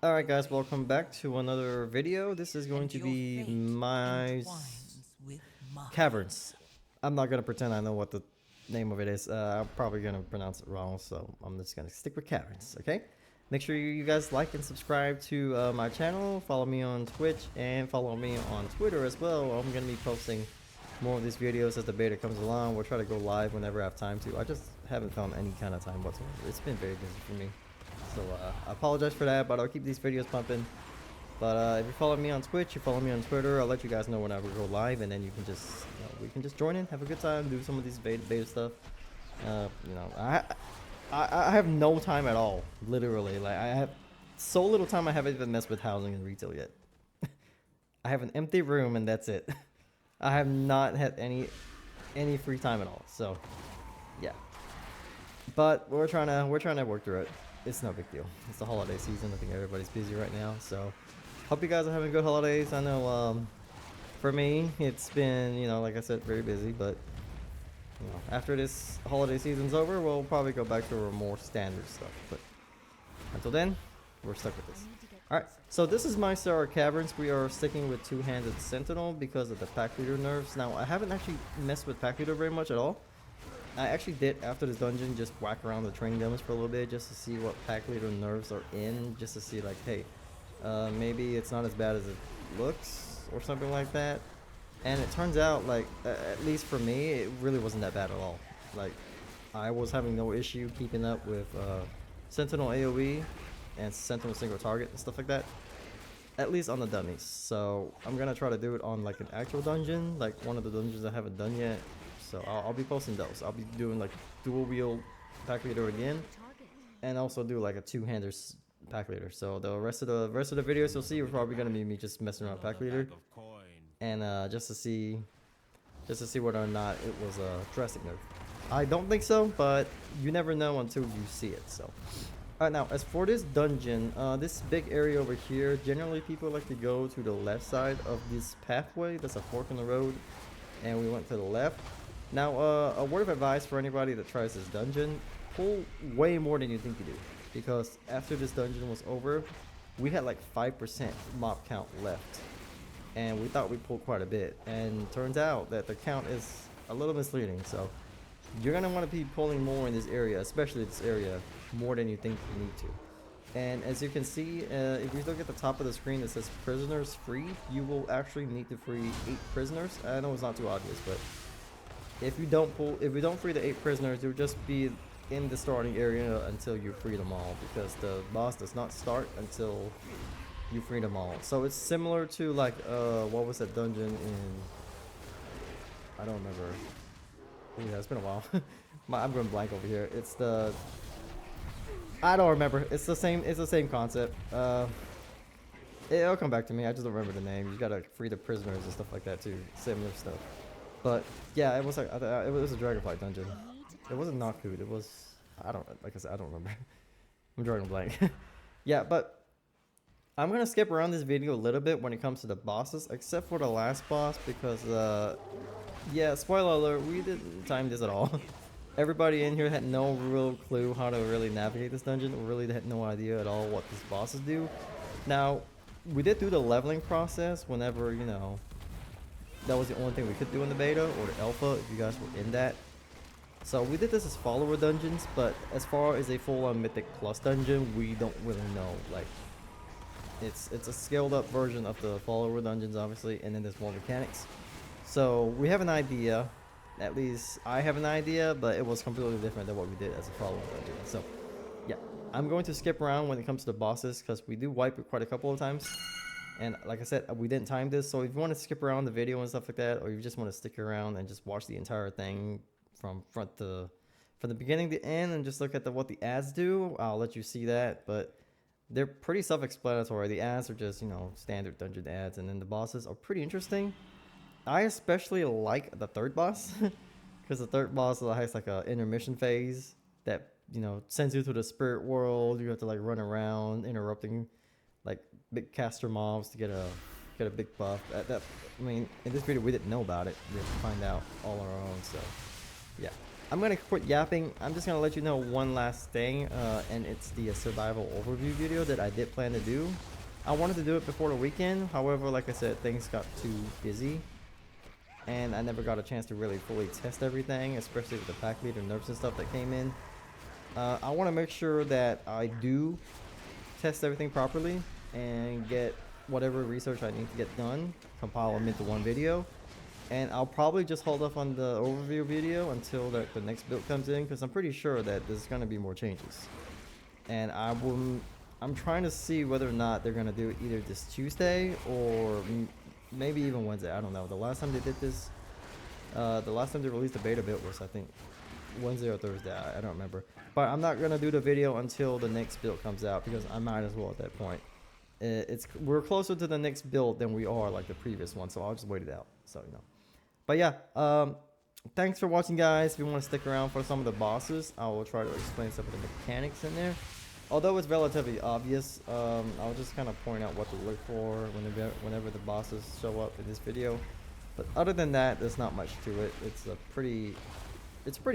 Alright guys, welcome back to another video. This is going to be my Caverns. I'm not going to pretend I know what the name of it is. I'm probably going to pronounce it wrong, so I'm just going to stick with Caverns, okay? Make sure you guys like and subscribe to my channel. Follow me on Twitch and follow me on Twitter as well. I'm going to be posting more of these videos as the beta comes along. We'll try to go live whenever I have time to. I just haven't found any kind of time whatsoever. It's been very busy for me. So I apologize for that, but I'll keep these videos pumping. But if you follow me on Twitch, you follow me on Twitter, I'll let you guys know whenever we go live, and then you can just, we can just join in, have a good time, do some of these beta stuff. I have no time at all, literally. Like I have so little time. I haven't even messed with housing and retail yet. I have an empty room, and that's it. I have not had any free time at all. So yeah, but we're trying to work through it. It's no big deal. It's the holiday season. I think everybody's busy right now. So hope you guys are having good holidays. I know for me, it's been, like I said, very busy. But, after this holiday season's over, we'll probably go back to our more standard stuff. But until then, we're stuck with this. Alright, so this is Maisara Caverns. We are sticking with two-handed sentinel because of the pack leader nerfs. Now, I haven't actually messed with pack leader very much at all. I actually did, after this dungeon, just whack around the training demos for a little bit just to see what pack leader nerves are in, just to see, like, hey, maybe it's not as bad as it looks or something like that. And it turns out, like, at least for me, it really wasn't that bad at all. Like, I was having no issue keeping up with Sentinel AoE and Sentinel single target and stuff like that, at least on the dummies. So I'm gonna try to do it on like an actual dungeon, like one of the dungeons I haven't done yet. So I'll be posting those. I'll be doing like dual wheel pack leader again, and also do like a two-hander pack leader. So the rest of the videos you'll see are probably gonna be me just messing around pack leader, and just to see whether or not it was a drastic nerf. I don't think so, but you never know until you see it. So. Alright, now as for this dungeon, this big area over here, generally people like to go to the left side of this pathway. There's a fork in the road, and we went to the left. Now, a word of advice for anybody that tries this dungeon: pull way more than you think you do, because after this dungeon was over, we had like 5% mob count left, and we thought we pulled quite a bit, and turns out that the count is a little misleading. So you're gonna want to be pulling more in this area, especially this area, more than you think you need to. And as you can see, if you look at the top of the screen that says prisoners freed, you will actually need to free 8 prisoners. I know it's not too obvious, but if you don't free the 8 prisoners, you'll just be in the starting area until you free them all, because the boss does not start until you free them all. So it's similar to like what was that dungeon in, I don't remember. Yeah, it's been a while. I'm going blank over here. It's the, I don't remember. It's the same concept. It'll come back to me. I just don't remember the name. You gotta free the prisoners and stuff like that too. Similar stuff. But yeah, it was like it was a dragonfly dungeon. It wasn't Nakhood. It was, I don't, like I said, I don't remember. I'm drawing a blank. Yeah, but I'm gonna skip around this video a little bit when it comes to the bosses, except for the last boss, because yeah, spoiler alert, we didn't time this at all. Everybody in here had no real clue how to really navigate this dungeon. We really had no idea at all what these bosses do. Now, we did do the leveling process whenever, that was the only thing we could do in the beta or the alpha, if you guys were in that. So we did this as follower dungeons, but as far as a full-on Mythic Plus dungeon, we don't really know. Like, it's a scaled up version of the follower dungeons, obviously, and then there's more mechanics. So we have an idea, at least I have an idea, but it was completely different than what we did as a follower dungeon. So yeah, I'm going to skip around when it comes to the bosses, because we do wipe it quite a couple of times. And like I said, we didn't time this, so if you want to skip around the video and stuff like that, or you just want to stick around and just watch the entire thing from the beginning to end and just look at what the ads do, I'll let you see that. But they're pretty self-explanatory. The ads are just, standard dungeon ads, and then the bosses are pretty interesting. I especially like the third boss, because the third boss has like a intermission phase that, sends you to the spirit world. You have to like run around interrupting like big caster mobs to get a big buff. I mean, in this video we didn't know about it. We have to find out all on our own. So yeah, I'm gonna quit yapping. I'm just gonna let you know one last thing, and it's the survival overview video that I did plan to do. I wanted to do it before the weekend, however, like I said, things got too busy, and I never got a chance to really fully test everything, especially with the pack leader nerfs and stuff that came in. I want to make sure that I do test everything properly and get whatever research I need to get done, compile them into one video. And I'll probably just hold off on the overview video until the next build comes in, because I'm pretty sure that there's going to be more changes. And I'm trying to see whether or not they're going to do it either this Tuesday or maybe even Wednesday. I don't know. The last time they did this, the last time they released the beta build was, I think, Wednesday or Thursday. I don't remember. But I'm not going to do the video until the next build comes out, because I might as well at that point. We're closer to the next build than we are like the previous one, so I'll just wait it out. So, you know. But yeah, thanks for watching, guys. If you want to stick around for some of the bosses, I will try to explain some of the mechanics in there. Although it's relatively obvious, I'll just kind of point out what to look for whenever the bosses show up in this video. But other than that, there's not much to it. It's a pretty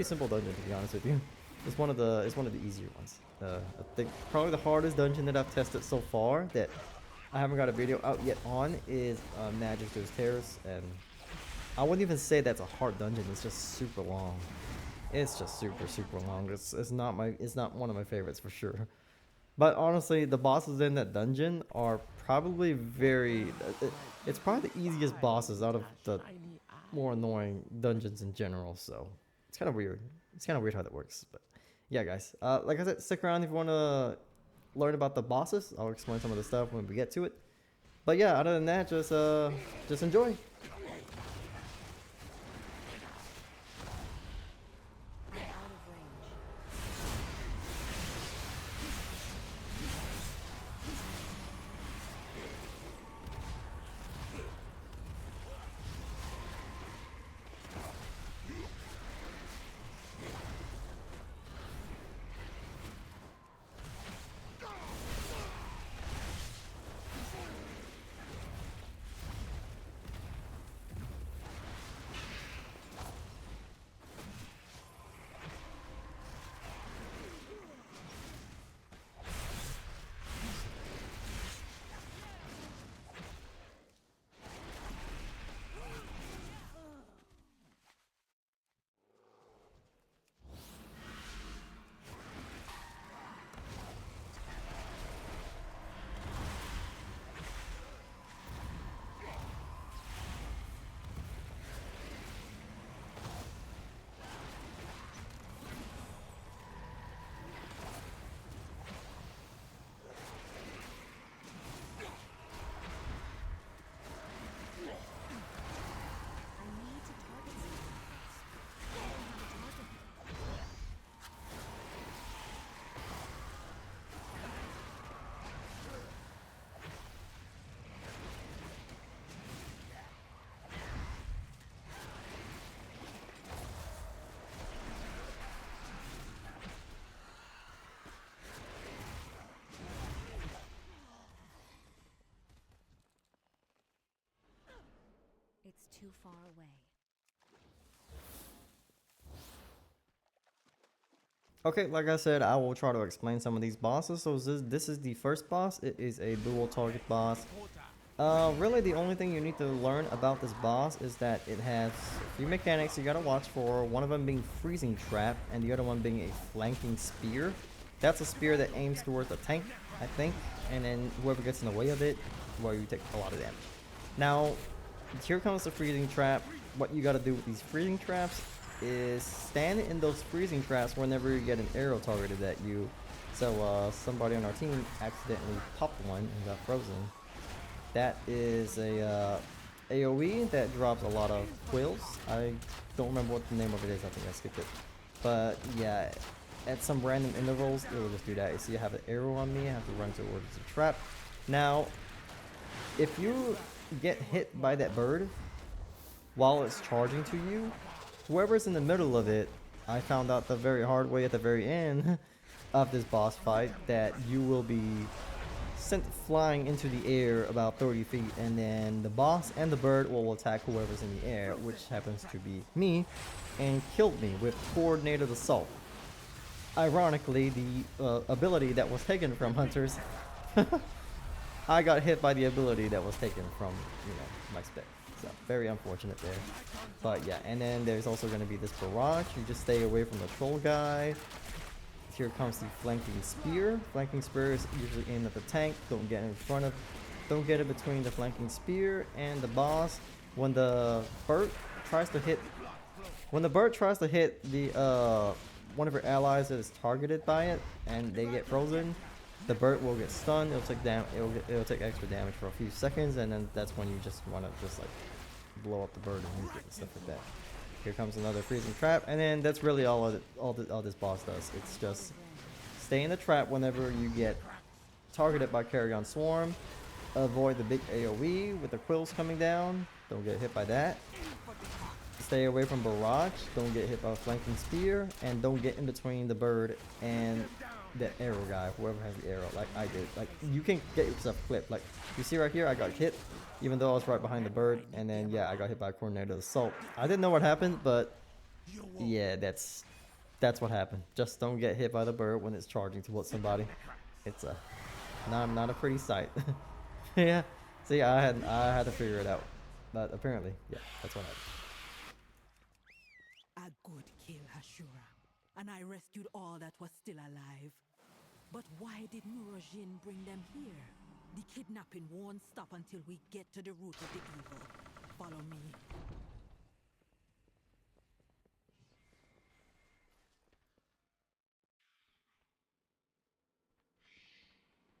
simple dungeon, to be honest with you. It's one of the easier ones. I think probably the hardest dungeon that I've tested so far that I haven't got a video out yet on is Magister's Terrace, and I wouldn't even say that's a hard dungeon. It's just super long. It's just super long. It's not one of my favorites for sure. But honestly, the bosses in that dungeon are probably it's probably the easiest bosses out of the more annoying dungeons in general. So it's kind of weird. It's kind of weird how that works. But yeah, guys. Like I said, stick around if you want to learn about the bosses. I'll explain some of the stuff when we get to it. But yeah, other than that, just enjoy. It's too far away. Okay, like I said, I will try to explain some of these bosses. So this is the first boss. It is a dual target boss. Really the only thing you need to learn about this boss is that it has a few mechanics you gotta watch for. One of them being freezing trap, and the other one being a flanking spear. That's a spear that aims towards a tank, I think, and then whoever gets in the way of it, well, you take a lot of damage. Now, here comes the freezing trap. What you gotta do with these freezing traps is stand in those freezing traps whenever you get an arrow targeted at you. So somebody on our team accidentally popped one and got frozen. That is a AoE that drops a lot of quills. I don't remember what the name of it is. I think I skipped it. But yeah, at some random intervals, it will just do that. You see I have an arrow on me. I have to run towards the trap. Now, if you get hit by that bird while it's charging to you, whoever's in the middle of it, I found out the very hard way at the very end of this boss fight that you will be sent flying into the air about 30 feet, and then the boss and the bird will attack whoever's in the air, which happens to be me, and killed me with coordinated assault. Ironically, the ability that was taken from hunters, I got hit by the ability that was taken from, my spec. So very unfortunate there. But yeah, and then there's also going to be this barrage. You just stay away from the troll guy. Here comes the flanking spear. Flanking spear is usually aimed at the tank. Don't get in front of, don't get it between the flanking spear and the boss. When the bird tries to hit, the one of your allies that is targeted by it, and they get frozen, the bird will get stunned. It'll take extra damage for a few seconds, and then that's when you just want to just like blow up the bird and nuke it and stuff like that. Here comes another freezing trap, and then that's really all this boss does. It's just stay in the trap whenever you get targeted by Carrion Swarm. Avoid the big AoE with the quills coming down. Don't get hit by that. Stay away from barrage. Don't get hit by a flanking spear, and don't get in between the bird and the arrow guy, whoever has the arrow, like I did. Like, you can get yourself clipped. Like, you see right here, I got hit, even though I was right behind the bird, and then yeah, I got hit by a coordinated assault. I didn't know what happened, but yeah, that's what happened. Just don't get hit by the bird when it's charging towards somebody. It's not a pretty sight. Yeah. See, I had to figure it out, but apparently, yeah, that's what happened. A good kill, Hashura, and I rescued all that was still alive. But why did Murojin bring them here? The kidnapping won't stop until we get to the root of the evil. Follow me.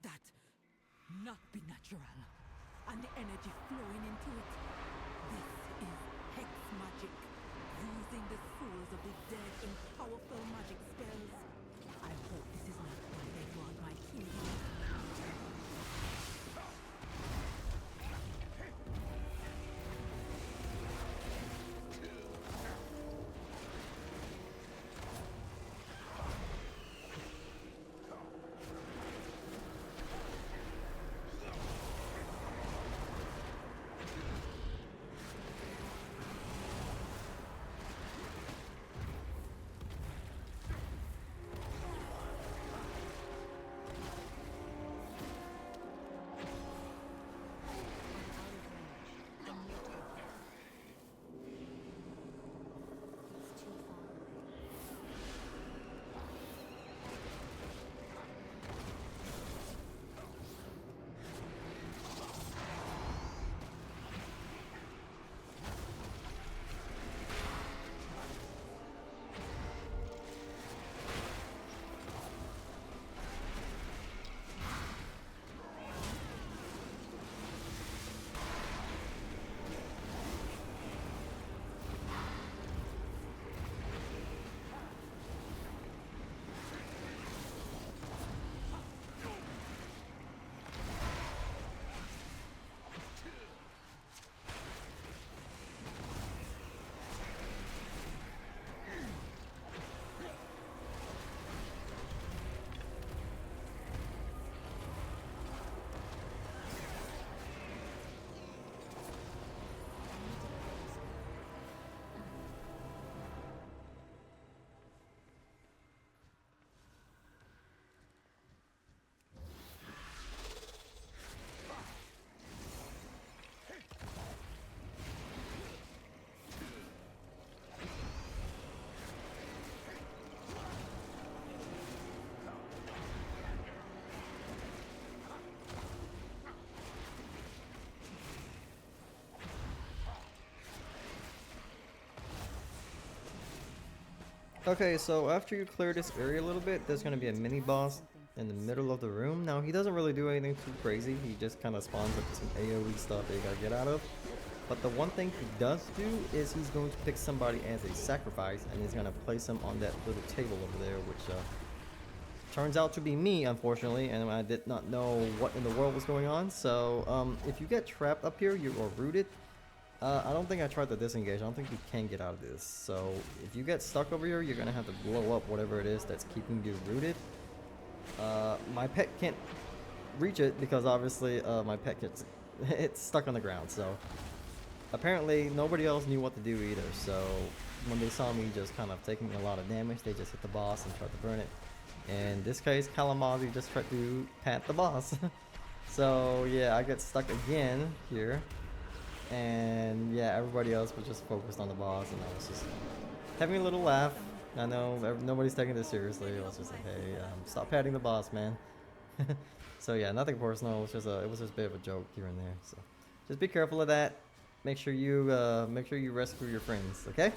That not be natural, and the energy flowing into it. This is hex magic, using the souls of the dead in powerful magic spells. I hope this is not why they brought my kingdom. Okay, so after you clear this area a little bit, there's going to be a mini boss in the middle of the room. Now, he doesn't really do anything too crazy. He just kind of spawns up some AoE stuff that you gotta get out of. But the one thing he does do is he's going to pick somebody as a sacrifice, and he's going to place him on that little table over there, which turns out to be me, unfortunately, and I did not know what in the world was going on. So if you get trapped up here, you are rooted. I don't think I tried to disengage. I don't think you can get out of this. So if you get stuck over here, you're going to have to blow up whatever it is that's keeping you rooted. My pet can't reach it because obviously my pet gets it's stuck on the ground. So apparently nobody else knew what to do either. So when they saw me just kind of taking a lot of damage, they just hit the boss and tried to burn it. In this case, Kalamazoo just tried to pat the boss. So yeah, I get stuck again here. And yeah, everybody else was just focused on the boss, and I was just having a little laugh. I know nobody's taking this seriously. I was just like, hey, stop patting the boss, man. So yeah, nothing personal. It was just a bit of a joke here and there. So just be careful of that. Make sure you rescue your friends, okay?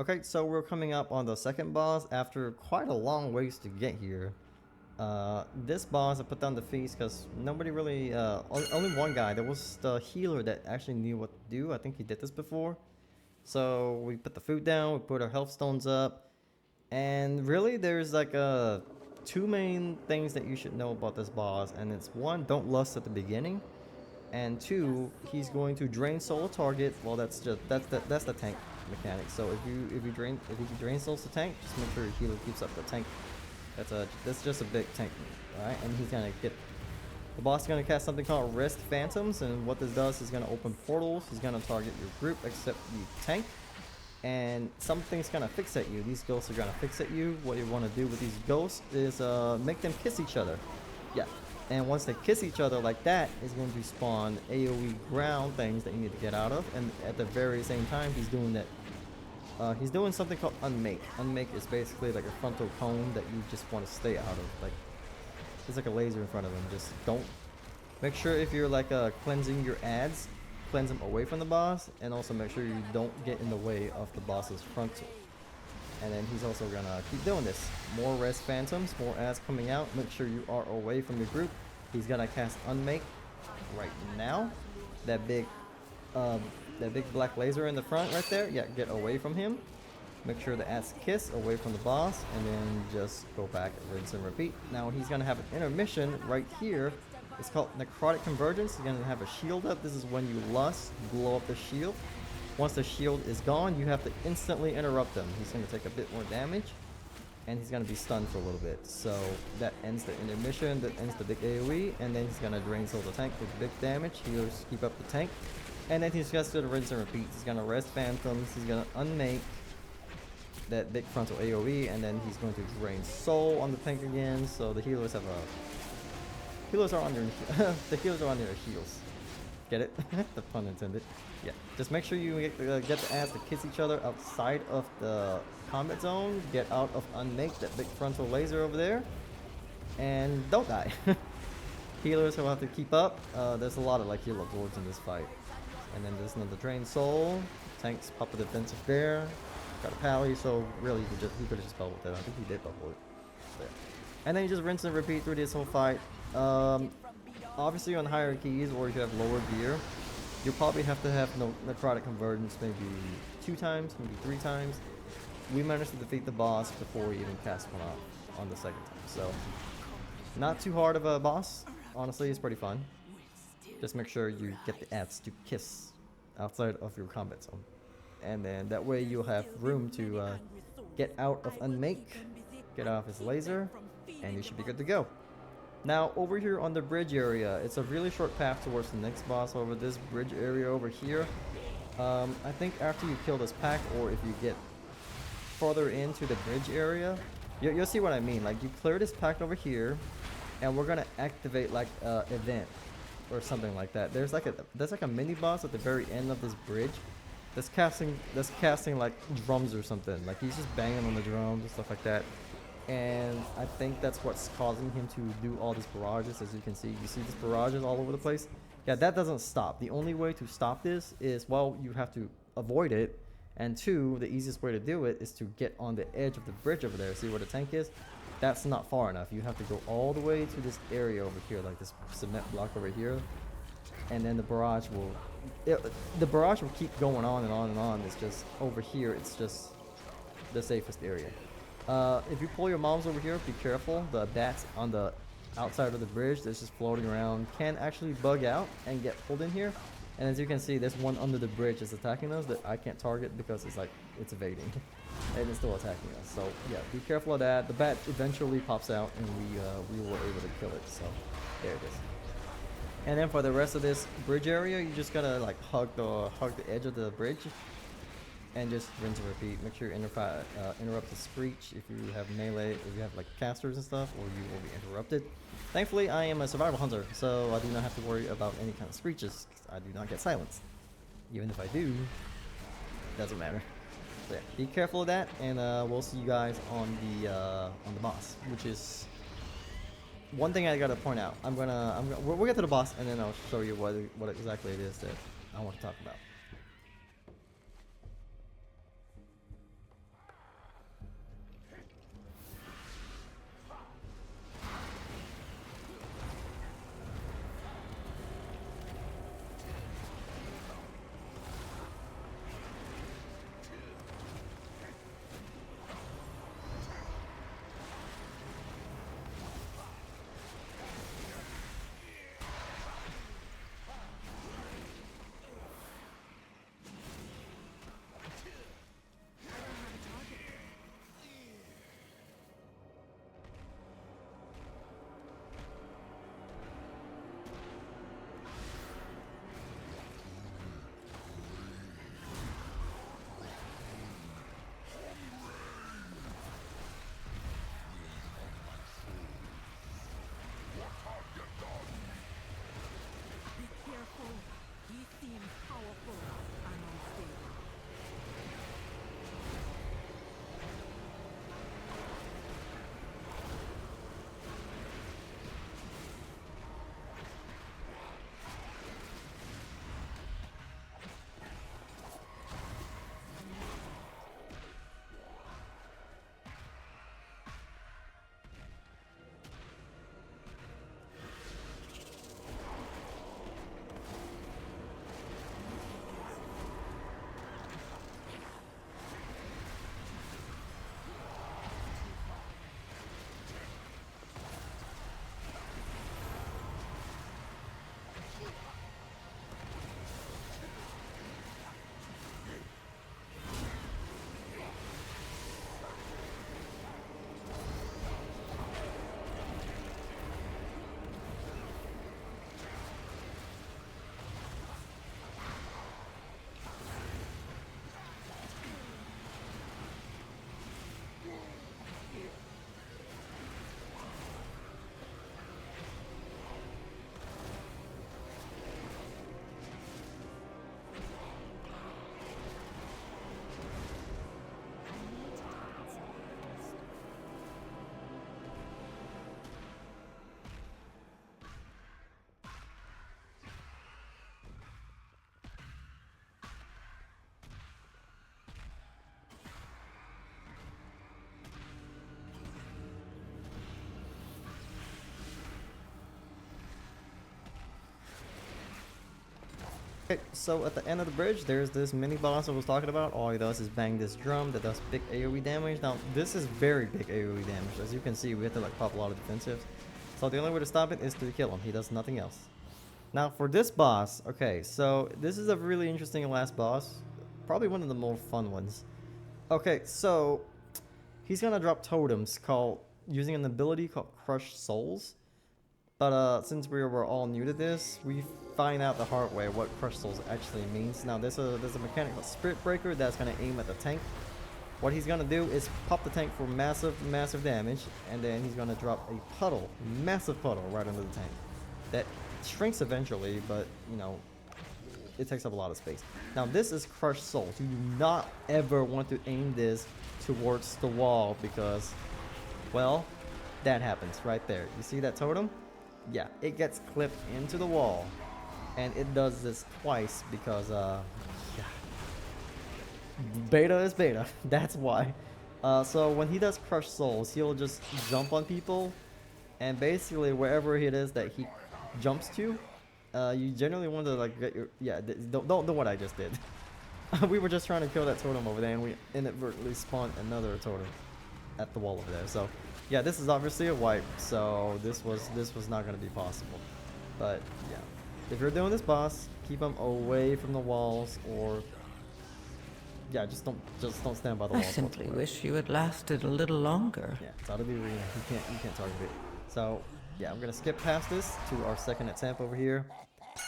Okay, so we're coming up on the second boss after quite a long ways to get here. This boss I put down the feast because nobody really, only one guy. There was the healer that actually knew what to do. I think he did this before. So we put the food down, we put our health stones up, and really there's like two main things that you should know about this boss, and it's one, don't lust at the beginning, and two, he's going to drain soul target. Well, that's the tank mechanic. So if you drain souls to tank, just make sure your healer keeps up the tank. That's just a big tank move, alright? And he's gonna get the boss is gonna cast something called Rest Phantoms, and what this does is gonna open portals. He's gonna target your group except you tank, and something's gonna fix at you. These ghosts are gonna fix at you. What you want to do with these ghosts is make them kiss each other. Yeah. And once they kiss each other like that, is going to spawn AoE ground things that you need to get out of. And at the very same time, he's doing that. He's doing something called Unmake. Unmake is basically like a frontal cone that you just want to stay out of. Like, there's like a laser in front of him. Just don't. Make sure if you're like cleansing your ads, cleanse them away from the boss, and also make sure you don't get in the way of the boss's frontal. And then he's also gonna keep doing this. More Rest Phantoms, more ads coming out. Make sure you are away from your group. He's gonna cast Unmake right now. That big black laser in the front right there. Yeah, get away from him. Make sure the ads kiss away from the boss, and then just go back, rinse and repeat. Now he's gonna have an intermission right here. It's called Necrotic Convergence. He's gonna have a shield up. This is when you lust, blow up the shield. Once the shield is gone, you have to instantly interrupt him. He's going to take a bit more damage, and he's going to be stunned for a little bit. So that ends the intermission, that ends the big AoE, and then he's going to drain soul the tank with big damage. He'll keep up the tank, and then he's just going to rinse and repeat. He's going to Rest Phantoms, he's going to Unmake that big frontal AoE, and then he's going to drain soul on the tank again. So the healers have a... Healers are on their... the healers are on their heels. Get it? The pun intended. Yeah, just make sure you get the ads to kiss each other outside of the combat zone. Get out of Unmake, that big frontal laser over there, and don't die. Healers will have to keep up. There's a lot of like healer boards in this fight. And then there's another drain soul. Tanks pop a defensive bear. Got a pally, so really he could have just bubbled that. I think he did bubble it. There. And then you just rinse and repeat through this whole fight. Obviously on higher keys, or if you have lower gear, you'll probably have to have Necrotic Convergence maybe 2 times, maybe 3 times. We managed to defeat the boss before we even cast one off on the second time. So, not too hard of a boss. Honestly, it's pretty fun. Just make sure you get the ads to kiss outside of your combat zone. And then that way you'll have room to get out of Unmake, get off his laser, and you should be good to go. Now, over here on the bridge area, it's a really short path towards the next boss over this bridge area over here. I think after you kill this pack, or if you get further into the bridge area, you'll see what I mean. Like, you clear this pack over here, and we're gonna activate like event or something like that. There's like a mini boss at the very end of this bridge that's casting like drums or something. Like, he's just banging on the drums and stuff like that. And I think that's what's causing him to do all these barrages. As you can see, these barrages all over the place. Yeah, that doesn't stop. The only way to stop this is, well, you have to avoid it, and 2, the easiest way to do it is to get on the edge of the bridge over there. See where the tank is? That's not far enough. You have to go all the way to this area over here, like this cement block over here, and then the barrage will keep going on and on and on. It's just over here, it's just the safest area. If you pull your moms over here, be careful. The bats on the outside of the bridge that's just floating around can actually bug out and get pulled in here. And as you can see, there's one under the bridge that's attacking us that I can't target because it's evading. And it's still attacking us. So yeah, be careful of that. The bat eventually pops out, and we were able to kill it. So there it is. And then for the rest of this bridge area, you just gotta like hug the edge of the bridge. And just rinse and repeat. Make sure you interrupt the screech if you have melee, if you have like casters and stuff, or you will be interrupted. Thankfully, I am a survival hunter, so I do not have to worry about any kind of screeches. I do not get silenced. Even if I do, doesn't matter. So yeah, be careful of that, and we'll see you guys on the boss, which is one thing I gotta point out. We'll get to the boss, and then I'll show you what exactly it is that I want to talk about. Okay, so at the end of the bridge, there's this mini boss I was talking about. All he does is bang this drum that does big AoE damage. Now, this is very big AoE damage. As you can see, we have to like pop a lot of defensives. So the only way to stop it is to kill him. He does nothing else. Now, for this boss, okay, so this is a really interesting last boss. Probably one of the more fun ones. Okay, so he's gonna drop totems called using an ability called Crush Souls. But since we were all new to this, we find out the hard way what Crush Souls actually means. Now there's a mechanic called Spirit Breaker that's gonna aim at the tank. What he's gonna do is pop the tank for massive damage, and then he's gonna drop a puddle, massive puddle right under the tank. That shrinks eventually, but you know, it takes up a lot of space. Now this is Crush Souls. You do not ever want to aim this towards the wall because, well, that happens right there. You see that totem? Yeah, it gets clipped into the wall, and it does this twice because yeah, beta is beta. That's why. So when he does Crush Souls, he'll just jump on people, and basically wherever it is that he jumps to, you generally want to like get your don't do what I just did. We were just trying to kill that totem over there, and we inadvertently spawned another totem at the wall over there. So yeah, this is obviously a wipe, so this was not going to be possible. But yeah, if you're doing this boss, keep them away from the walls, or yeah, just don't stand by the I walls. simply whatsoever. wish you had lasted a little longer. Yeah, it's out of the arena. You can't target it. So yeah, I'm gonna skip past this to our second attempt over here,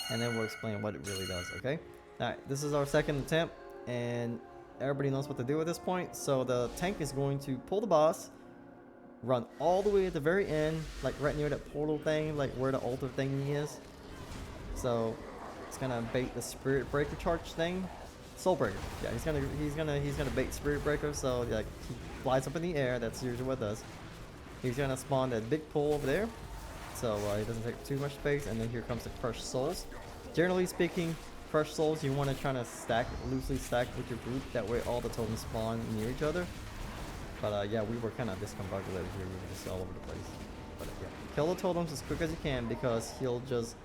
and then we'll explain what it really does. Okay. All right, this is our second attempt, and everybody knows what to do at this point. So the tank is going to pull the boss, run all the way at the very end, like right near that portal thing, like where the altar thing is. So it's gonna bait the Spirit Breaker charge thing. Soul Breaker. Yeah, he's gonna bait Spirit Breaker. So like he flies up in the air. That's usually what it does. He's gonna spawn that big pool over there, so he doesn't take too much space. And then here comes the Crush Souls. Generally speaking, Crush Souls you want to try to loosely stack with your group. That way all the totems spawn near each other. But yeah, we were kind of discombobulated here. We were just all over the place. But yeah, kill the totems as quick as you can, because he'll just,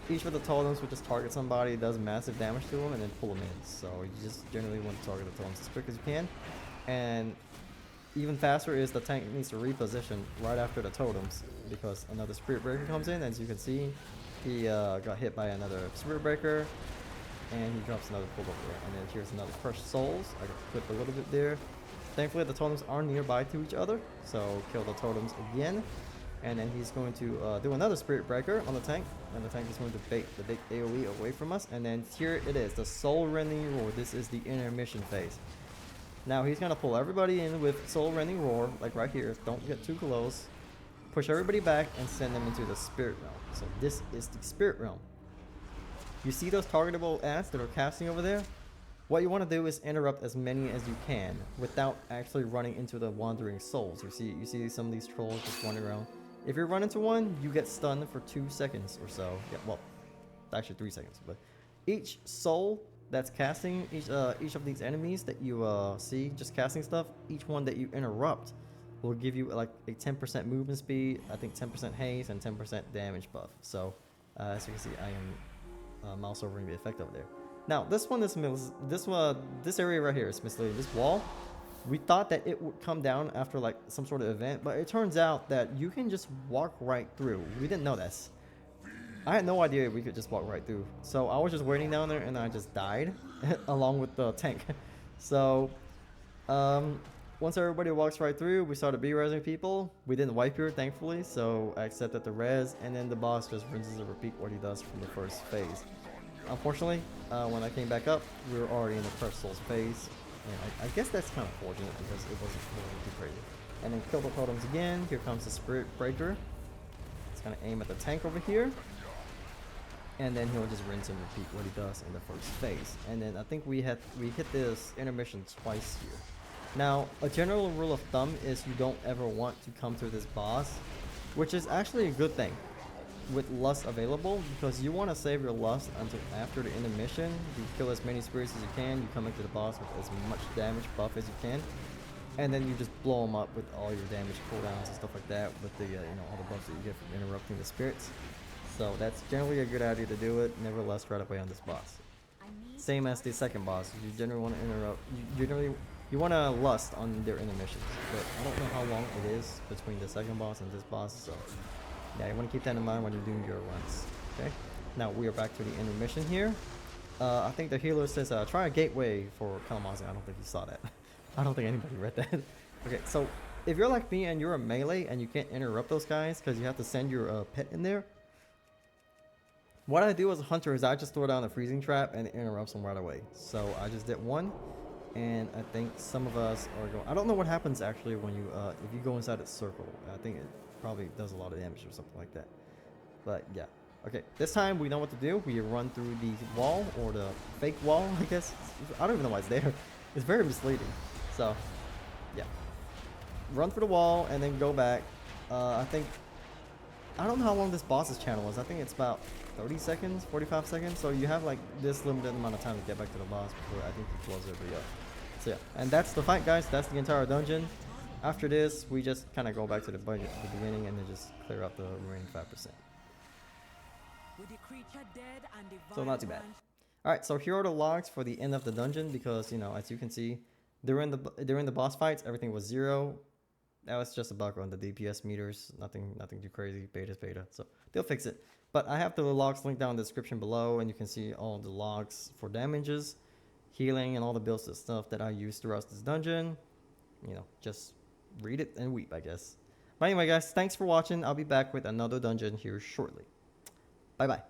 each of the totems will just target somebody, does massive damage to them, and then pull them in. So you just generally want to target the totems as quick as you can. And even faster is the tank needs to reposition right after the totems, because another Spirit Breaker comes in. As you can see, he got hit by another Spirit Breaker, and he drops another pull over there. And then here's another Crush Souls. I got clipped a little bit there. Thankfully the totems are nearby to each other, so kill the totems again. And then he's going to do another Spirit Breaker on the tank, and the tank is going to bait the big AoE away from us. And then here it is, the Soul Rending Roar. This is the intermission phase. Now he's going to pull everybody in with Soul Rending Roar, like right here. Don't get too close. Push everybody back and send them into the Spirit Realm. So this is the Spirit Realm. You see those targetable ads that are casting over there? What you want to do is interrupt as many as you can without actually running into the wandering souls. You see some of these trolls just wandering around. If you run into one, you get stunned for 2 seconds or so. Yeah, well, actually 3 seconds. But each soul that's casting, each of these enemies that you see just casting stuff, each one that you interrupt will give you like a 10% movement speed, I think 10% haste, and 10% damage buff. So as you can see, I am mouse overing the effect over there. Now this area right here is misleading. This wall, we thought that it would come down after like some sort of event, but it turns out that you can just walk right through. We didn't know this. I had no idea we could just walk right through. So I was just waiting down there, and I just died along with the tank. So once everybody walks right through, we started B-resing people. We didn't wipe here, thankfully, so I accepted the res, and then the boss just rinses and repeat what he does from the first phase. Unfortunately, when I came back up, we were already in the Crush Souls phase, and I guess that's kind of fortunate because it wasn't really too crazy. And then kill the totems again. Here comes the Spirit Breaker. It's gonna aim at the tank over here, and then he'll just rinse and repeat what he does in the first phase. And then I think we hit this intermission twice here. Now, a general rule of thumb is you don't ever want to come through this boss, which is actually a good thing with lust available, because you want to save your lust until after the intermission. You kill as many spirits as you can, you come into the boss with as much damage buff as you can, and then you just blow them up with all your damage cooldowns and stuff like that, with the all the buffs that you get from interrupting the spirits. So that's generally a good idea to do it. Never lust right away on this boss. Same as the second boss. You generally want to interrupt. You want to lust on their intermissions. But I don't know how long it is between the second boss and this boss. So yeah, you want to keep that in mind when you're doing your runs. Okay. Now we are back to the intermission here. I think the healer says try a gateway for Kalamazoo. I don't think he saw that. I don't think anybody read that. Okay, so if you're like me and you're a melee and you can't interrupt those guys because you have to send your pet in there, what I do as a hunter is I just throw down a freezing trap and it interrupts them right away. So I just did one, and I think some of us are going. I don't know what happens actually when you if you go inside its circle. I think it probably does a lot of damage or something like that. But yeah. Okay, this time we know what to do. We run through the wall, or the fake wall, I guess. I don't even know why it's there. It's very misleading. So, yeah. Run through the wall and then go back. I don't know how long this boss's channel is. I think it's about 30 seconds, 45 seconds. So you have like this limited amount of time to get back to the boss before I think he blows everybody up. So yeah, and that's the fight, guys. That's the entire dungeon. After this, we just kind of go back to the beginning and then just clear up the remaining 5%. So not too bad. Alright, so here are the logs for the end of the dungeon because, you know, as you can see, during the boss fights, everything was 0. That was just a bug on the DPS meters. Nothing too crazy. Beta's beta. So they'll fix it. But I have the logs linked down in the description below, and you can see all the logs for damages, healing, and all the builds and stuff that I used throughout this dungeon. You know, just read it and weep, I guess. But anyway, guys, thanks for watching. I'll be back with another dungeon here shortly. Bye-bye.